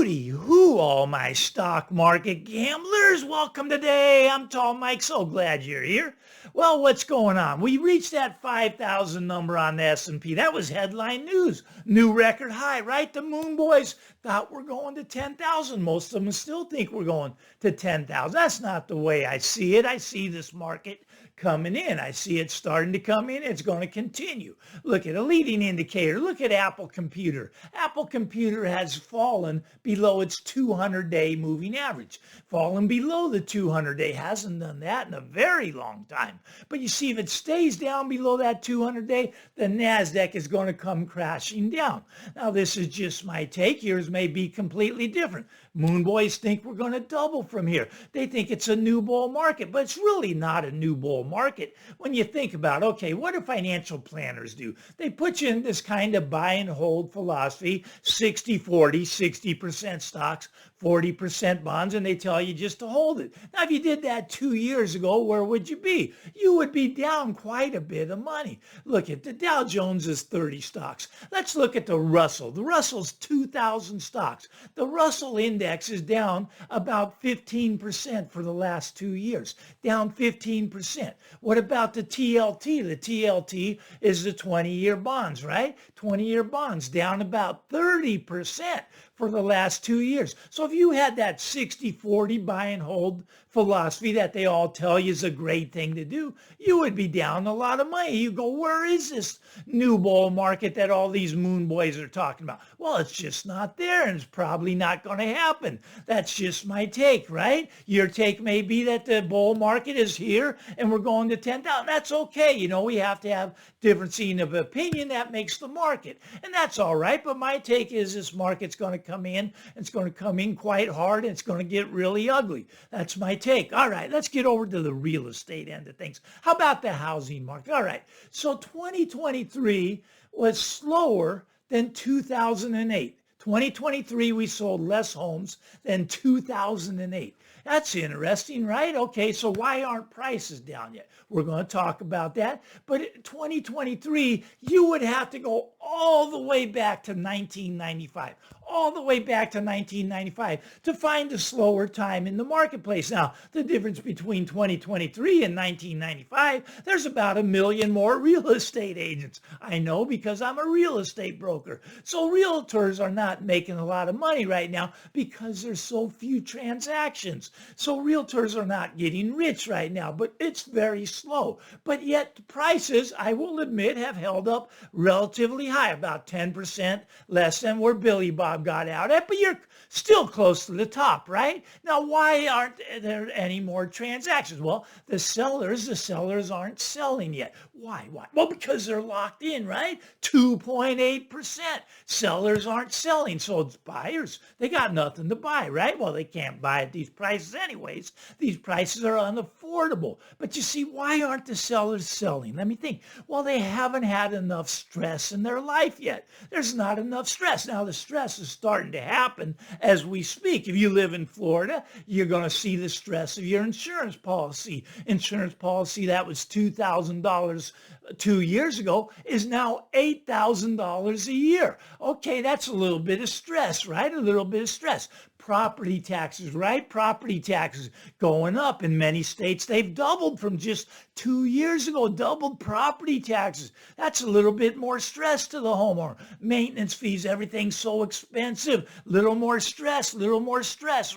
Hooty hoo, all my stock market gamblers. Welcome today. I'm Tall Mike. So glad you're here. Well, what's going on? We reached that 5,000 number on the S&P. That was headline news. New record high, right? The Moon Boys thought we're going to 10,000. Most of them still think we're going to 10,000. That's not the way I see it. I see this market coming in. I see it starting to come in. It's going to continue. Look at a leading indicator. Look at Apple Computer. Apple Computer has fallen below its 200-day moving average. Fallen below the 200-day. Hasn't done that in a very long time. But you see, if it stays down below that 200-day, the NASDAQ is going to come crashing down. Now, this is just my take. Yours may be completely different. Moon Boys think we're going to double from here. They think it's a new bull market, but it's really not a new bull market. When you think about, okay, what do financial planners do? They put you in this kind of buy and hold philosophy, 60-40, 60% stocks, 40% bonds, and they tell you just to hold it. Now, if you did that 2 years ago, where would you be? You would be down quite a bit of money. Look at the Dow Jones is 30 stocks. Let's look at the Russell. The Russell's 2,000 stocks. The Russell index is down about 15% for the last 2 years, down 15%. What about the TLT? The TLT is the 20-year bonds, right? 20-year bonds down about 30% for the last 2 years. So if you had that 60-40 buy and hold philosophy that they all tell you is a great thing to do, you would be down a lot of money. You go, where is this new bull market that all these moon boys are talking about? Well, it's just not there, and it's probably not going to happen. That's just my take, right? Your take may be that the bull market is here and we're going to 10,000. That's okay. You know, we have to have difference of opinion. That makes the market, and that's all right. But my take is this market's going to come in. It's going to come in quite hard, and it's going to get really ugly. That's my take. All right, let's get over to the real estate end of things. How about the housing market? All right, so 2023 was slower than 2008. 2023, we sold less homes than 2008. That's interesting, right? Okay, so why aren't prices down yet? We're going to talk about that. But 2023, you would have to go all the way back to 1995, all the way back to 1995 to find a slower time in the marketplace. Now, the difference between 2023 and 1995, there's about 1 million more real estate agents. I know because I'm a real estate broker. So realtors are not making a lot of money right now because there's so few transactions. So realtors are not getting rich right now, but it's very slow. But yet prices, I will admit, have held up relatively high, about 10% less than where Billy Bob got out at, but you're still close to the top, right? Now, why aren't there any more transactions? Well, the sellers aren't selling yet. Why? Well, because they're locked in, right? 2.8%. Sellers aren't selling, so it's buyers. They got nothing to buy, right? Well, they can't buy at these prices anyways. These prices are unaffordable. But you see, why aren't the sellers selling? Let me think. Well, they haven't had enough stress in their life yet. There's not enough stress. Now, the stress is starting to happen as we speak. If you live in Florida, you're going to see the stress of your insurance policy. Insurance policy that was $2,000 2 years ago is now $8,000 a year. Okay, that's a little bit of stress, right? A little bit of stress. Property taxes, right? Property taxes going up in many states. They've doubled from just 2 years ago, doubled property taxes. That's a little bit more stress to the homeowner. Maintenance fees, everything's so expensive. Little more stress,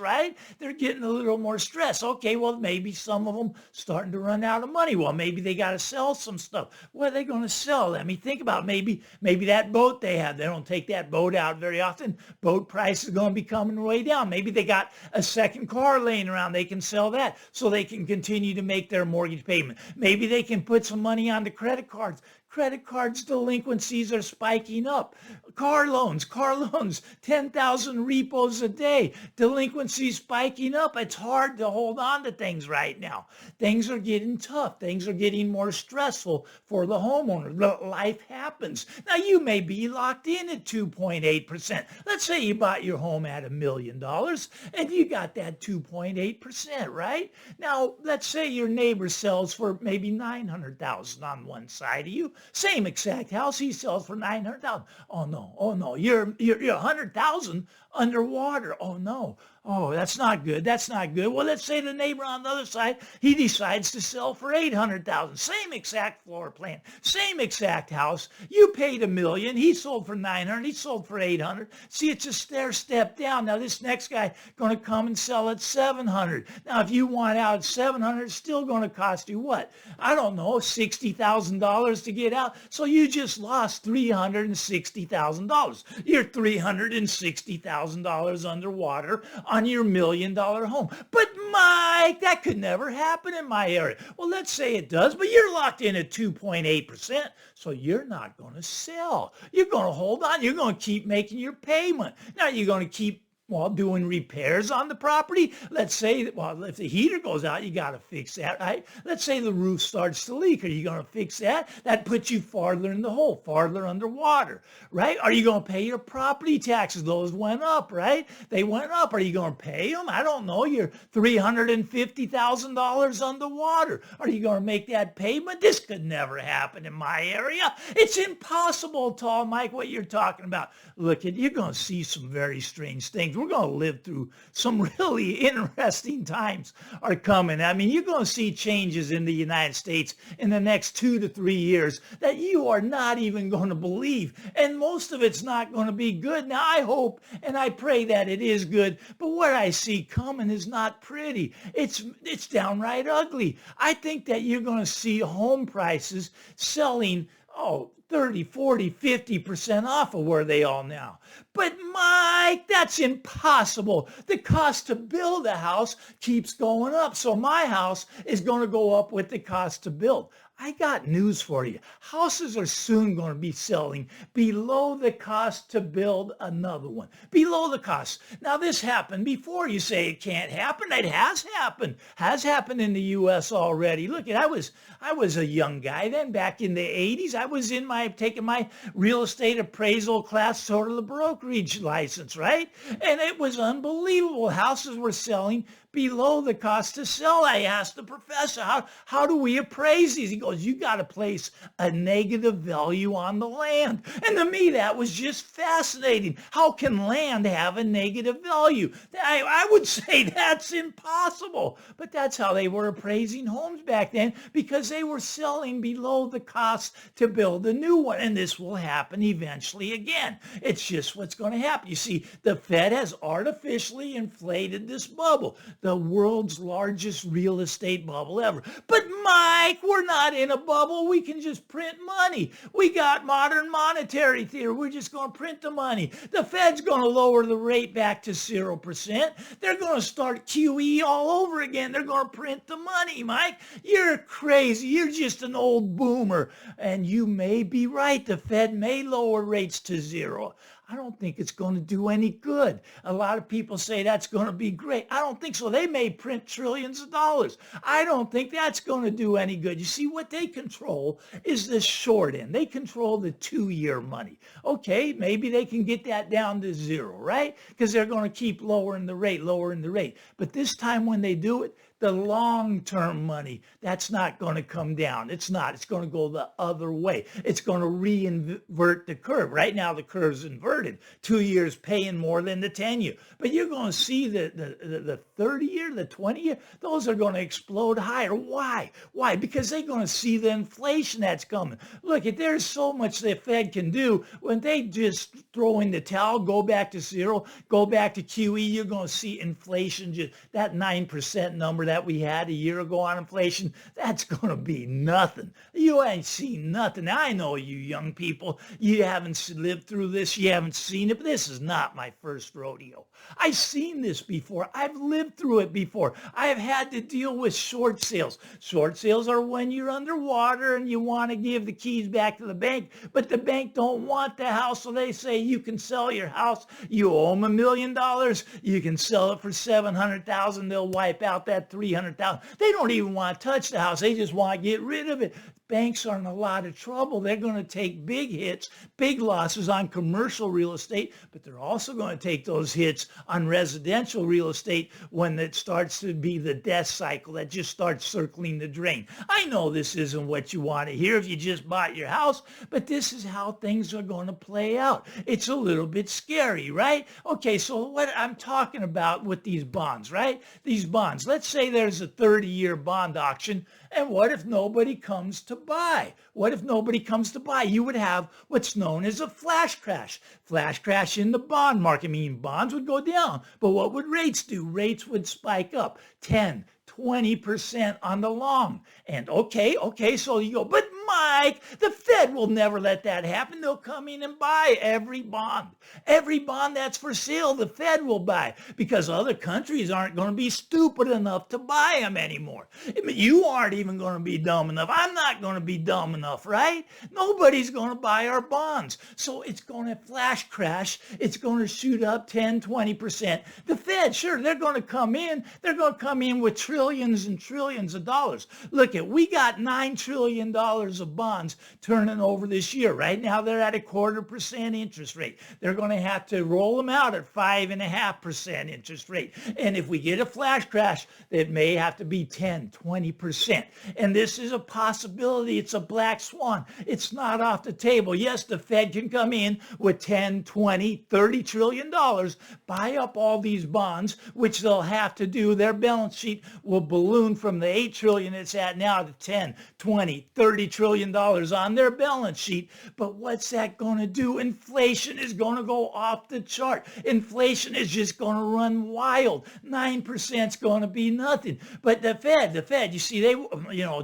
right? They're getting a little more stress. Okay, well, maybe some of them starting to run out of money. Well, maybe they got to sell some stuff. What are they going to sell? Let me think about maybe that boat they have. They don't take that boat out very often. Boat price is going to be coming way down. Maybe they got a second car laying around. They can sell that so they can continue to make their mortgage payment. Maybe they can put some money on the credit cards. Credit cards delinquencies are spiking up. Car loans, 10,000 repos a day. Delinquencies spiking up. It's hard to hold on to things right now. Things are getting tough. Things are getting more stressful for the homeowner. Life happens. Now, you may be locked in at 2.8%. Let's say you bought your home at $1 million and you got that 2.8%, right? Now, let's say your neighbor sells for maybe $900,000 on one side of you. Same exact house, he sells for $900,000. Oh no, no. Oh no. You're 100,000 underwater. Oh no. Oh, that's not good. That's not good. Well, let's say the neighbor on the other side, he decides to sell for 800,000. Same exact floor plan, same exact house. You paid $1 million. He sold for 900. He sold for 800. See, it's a stair step down. Now this next guy going to come and sell at 700. Now, if you want out at 700, it's still going to cost you what? I don't know, $60,000 to get out. So you just lost $360,000. You're $360,000 underwater on your $1 million home. But Mike, that could never happen in my area. Well, let's say it does, but you're locked in at 2.8%, so you're not going to sell. You're going to hold on. You're going to keep making your payment. Now you're going to keep doing repairs on the property. Let's say, well, if the heater goes out, you got to fix that, right? Let's say the roof starts to leak. Are you going to fix that? That puts you farther in the hole, farther underwater, right? Are you going to pay your property taxes? Those went up, right? They went up. Are you going to pay them? I don't know. You're $350,000 underwater. Are you going to make that payment? This could never happen in my area. It's impossible, Tall Mike, what you're talking about. Look, you're going to see some very strange things. We're going to live through some really interesting times are coming. I mean, you're going to see changes in the United States in the next 2 to 3 years that you are not even going to believe. And most of it's not going to be good. Now, I hope and I pray that it is good. But what I see coming is not pretty. It's downright ugly. I think that you're going to see home prices selling, 30, 40, 50% off of where they are now. But Mike, that's impossible. The cost to build a house keeps going up. So my house is going to go up with the cost to build. I got news for you. Houses are soon going to be selling below the cost to build another one. Below the cost. Now, this happened before. You say it can't happen. It has happened. Has happened in the U.S. already. Look, I was a young guy then back in the 80s. I was taking my real estate appraisal class, sort of the brokerage license, right? And it was unbelievable. Houses were selling below the cost to sell. I asked the professor, how do we appraise these? He goes, you got to place a negative value on the land. And to me, that was just fascinating. How can land have a negative value? I would say that's impossible. But that's how they were appraising homes back then, because they were selling below the cost to build a new one. And this will happen eventually again. It's just what's going to happen. You see, the Fed has artificially inflated this bubble, the world's largest real estate bubble ever. But Mike, we're not in a bubble. We can just print money. We got modern monetary theory. We're just going to print the money. The Fed's going to lower the rate back to 0%. They're going to start QE all over again. They're going to print the money, Mike. You're crazy. You're just an old boomer. And you may be right. The Fed may lower rates to 0. I don't think it's going to do any good. A lot of people say that's going to be great. I don't think so. They may print trillions of dollars. I don't think that's going to do any good. You see, what they control is the short end. They control the 2-year money. Okay, maybe they can get that down to 0, right? Because they're going to keep lowering the rate. But this time when they do it, the long-term money, that's not going to come down. It's not. It's going to go the other way. It's going to reinvert the curve. Right now, the curve's inverted. 2 years paying more than the 10-year. But you're going to see the 30-year, the 20-year, those are going to explode higher. Why? Why? Because they're going to see the inflation that's coming. Look, there's so much the Fed can do. When they just throw in the towel, go back to 0, go back to QE, you're going to see inflation, just that 9% number that we had a year ago on inflation, that's going to be nothing. You ain't seen nothing. Now, I know you young people, you haven't lived through this, you haven't seen it, but this is not my first rodeo. I've seen this before. I've lived through it before. I have had to deal with short sales. Short sales are when you're underwater and you want to give the keys back to the bank, but the bank don't want the house, so they say you can sell your house. You owe them $1 million. You can sell it for $700,000. They'll wipe out that $300,000. They don't even want to touch the house. They just want to get rid of it. Banks are in a lot of trouble. They're going to take big hits, big losses on commercial real estate, but they're also going to take those hits on residential real estate when it starts to be the death cycle that just starts circling the drain. I know this isn't what you want to hear if you just bought your house, but this is how things are going to play out. It's a little bit scary, right? Okay, so what I'm talking about with these bonds, right? These bonds, let's say there's a 30-year bond auction, and what if nobody comes to buy? What if nobody comes to buy? You would have what's known as a flash crash. Flash crash in the bond market, meaning bonds would go down. But what would rates do? Rates would spike up 10, 20% on the long. And okay, so you go, but Mike, the Fed will never let that happen. They'll come in and buy every bond. Every bond that's for sale, the Fed will buy because other countries aren't going to be stupid enough to buy them anymore. I mean, you aren't even going to be dumb enough. I'm not going to be dumb enough, right? Nobody's going to buy our bonds. So it's going to flash crash. It's going to shoot up 10, 20%. The Fed, sure, they're going to come in. They're going to come in with trillions and trillions of dollars. Look, we got $9 trillion of bonds turning over this year. Right now, they're at 0.25% interest rate. They're going to have to roll them out at 5.5% interest rate. And if we get a flash crash, it may have to be 10, 20%. And this is a possibility. It's a black swan. It's not off the table. Yes, the Fed can come in with 10, 20, 30 trillion dollars, buy up all these bonds, which they'll have to do. Their balance sheet will balloon from the 8 trillion it's at now to 10, 20, 30 trillion dollars on their balance sheet. But what's that going to do? Inflation is going to go off the chart. Inflation is just going to run wild. 9% is going to be nothing. But the Fed, you see,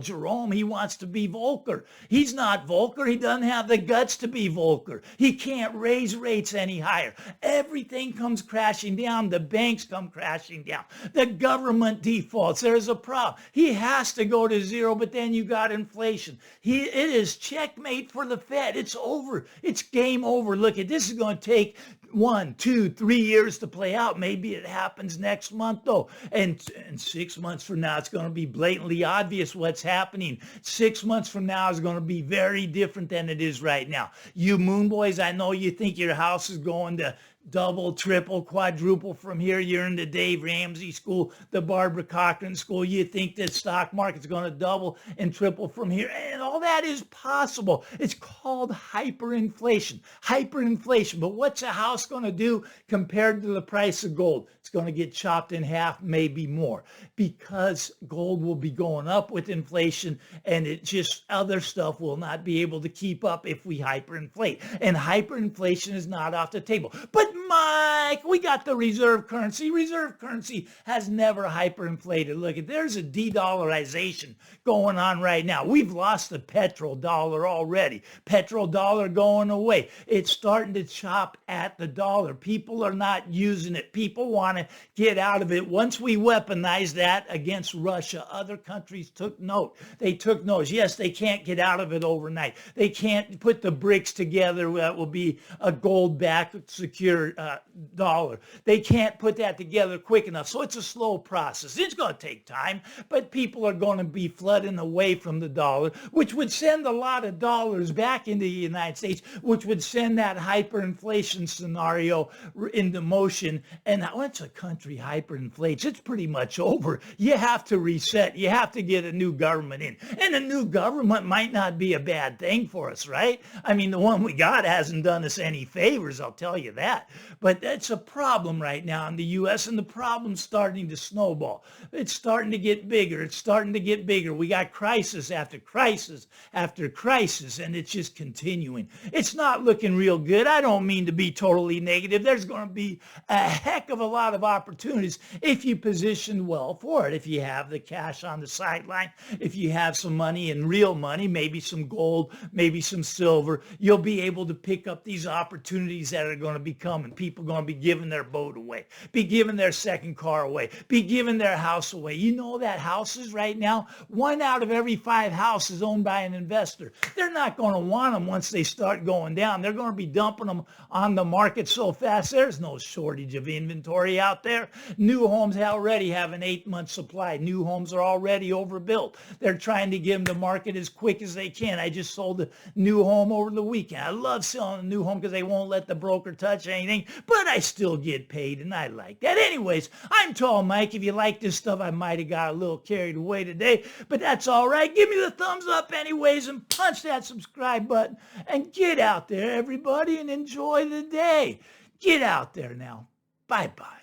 Jerome, he wants to be Volcker. He's not Volcker. He doesn't have the guts to be Volcker. He can't raise rates any higher. Everything comes crashing down. The banks come crashing down. The government defaults. There's a problem. He has to go to zero, but then you got inflation. It is checkmate for the Fed. It's over. It's game over. Look, this is going to take 1, 2, 3 years to play out. Maybe it happens next month, though. And 6 months from now, it's going to be blatantly obvious what's happening. 6 months from now is going to be very different than it is right now. You moon boys, I know you think your house is going to double, triple, quadruple from here. You're in the Dave Ramsey school, the Barbara Cochran school. You think that stock market's going to double and triple from here. And all that is possible. It's called hyperinflation. Hyperinflation. But what's a house going to do compared to the price of gold? It's going to get chopped in half, maybe more, because gold will be going up with inflation, and it just other stuff will not be able to keep up if we hyperinflate. And hyperinflation is not off the table. But Mike, we got the reserve currency. Reserve currency has never hyperinflated. Look, there's a de-dollarization going on right now. We've lost the petrodollar already. Petrodollar going away. It's starting to chop at the dollar. People are not using it. People want to get out of it. Once we weaponized that against Russia, other countries took note. They took note. Yes, they can't get out of it overnight. They can't put the BRICS together. That will be a gold-backed secure dollar. They can't put that together quick enough. So it's a slow process. It's going to take time, but people are going to be flooding away from the dollar, which would send a lot of dollars back into the United States, which would send that hyperinflation scenario into motion. And once a country hyperinflates, it's pretty much over. You have to reset. You have to get a new government in. And a new government might not be a bad thing for us, right? I mean, the one we got hasn't done us any favors, I'll tell you that. But that's a problem right now in the U.S., and the problem's starting to snowball. It's starting to get bigger. It's starting to get bigger. We got crisis after crisis after crisis, and it's just continuing. It's not looking real good. I don't mean to be totally negative. There's going to be a heck of a lot of opportunities if you position well for it. If you have the cash on the sideline, if you have some money and real money, maybe some gold, maybe some silver, you'll be able to pick up these opportunities that are going to become coming. People are going to be giving their boat away, be giving their second car away, be giving their house away. You know that houses right now, 1 out of every 5 houses is owned by an investor. They're not going to want them once they start going down. They're going to be dumping them on the market so fast. There's no shortage of inventory out there. New homes already have an 8-month supply. New homes are already overbuilt. They're trying to get them to market as quick as they can. I just sold a new home over the weekend. I love selling a new home because they won't let the broker touch anything, but I still get paid, and I like that. Anyways, I'm Tall Mike. If you like this stuff, I might have got a little carried away today, but that's all right. Give me the thumbs up anyways, and punch that subscribe button, and get out there, everybody, and enjoy the day. Get out there now. Bye-bye.